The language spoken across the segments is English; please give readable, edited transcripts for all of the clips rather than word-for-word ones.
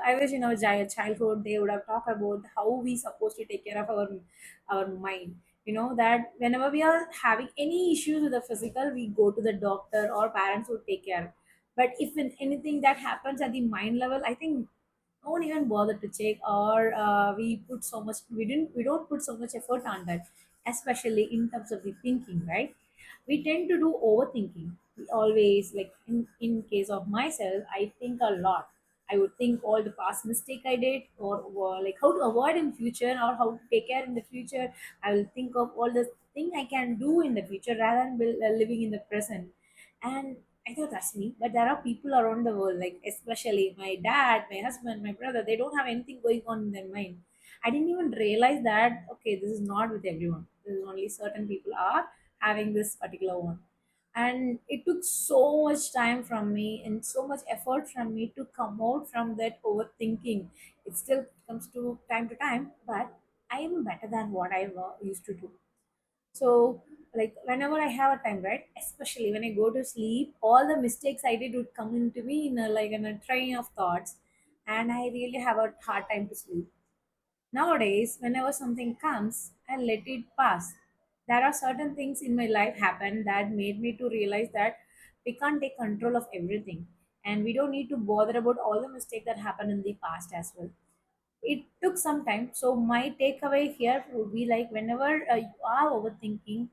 I wish in our childhood they would have talked about how we supposed to take care of our mind. That whenever we are having any issues with the physical, we go to the doctor or parents would take care. But if in anything that happens at the mind level, I think no one even bothered to check, or we don't put so much effort on that, especially in terms of the thinking, right? We tend to do overthinking. We always, like, in case of myself, I think a lot. I would think all the past mistake I did, or like how to avoid in future, or how to take care in the future. I will think of all the thing I can do in the future rather than living in the present. And I thought that's me, but there are people around the world, like especially my dad, my husband, my brother. They don't have anything going on in their mind. I didn't even realize that. Okay, this is not with everyone. This is only certain people are having this particular one. And it took so much time from me and so much effort from me to come out from that overthinking. It still comes to time, but I am better than what I used to do. So, like, whenever I have a time, right, especially when I go to sleep, all the mistakes I did would come into me in a train of thoughts, and I really have a hard time to sleep. Nowadays, whenever something comes, I let it pass. There are certain things in my life happen that made me to realize that we can't take control of everything, and we don't need to bother about all the mistakes that happened in the past as well. It took some time. So my takeaway here would be like, whenever you are overthinking,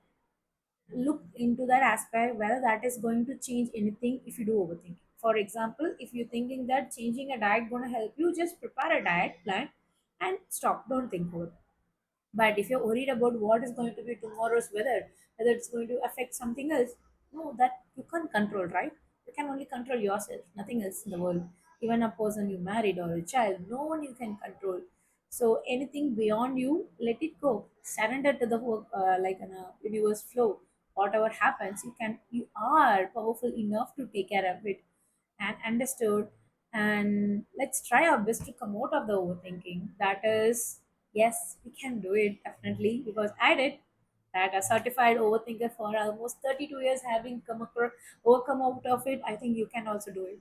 look into that aspect whether that is going to change anything if you do overthink. For example, if you're thinking that changing a diet going to help you, just prepare a diet plan and stop. Don't think over it. But if you're worried about what is going to be tomorrow's weather, whether it's going to affect something else, no, that you can't control, right? You can only control yourself, nothing else in the world. Even a person you married or a child, no one you can control. So anything beyond you, let it go. Surrender to the work, like in a universe flow. Whatever happens, you are powerful enough to take care of it and understood. And let's try our best to come out of the overthinking. That is, yes, we can do it definitely, because I did that. A certified overthinker for almost 32 years, having overcome out of it. I think you can also do it.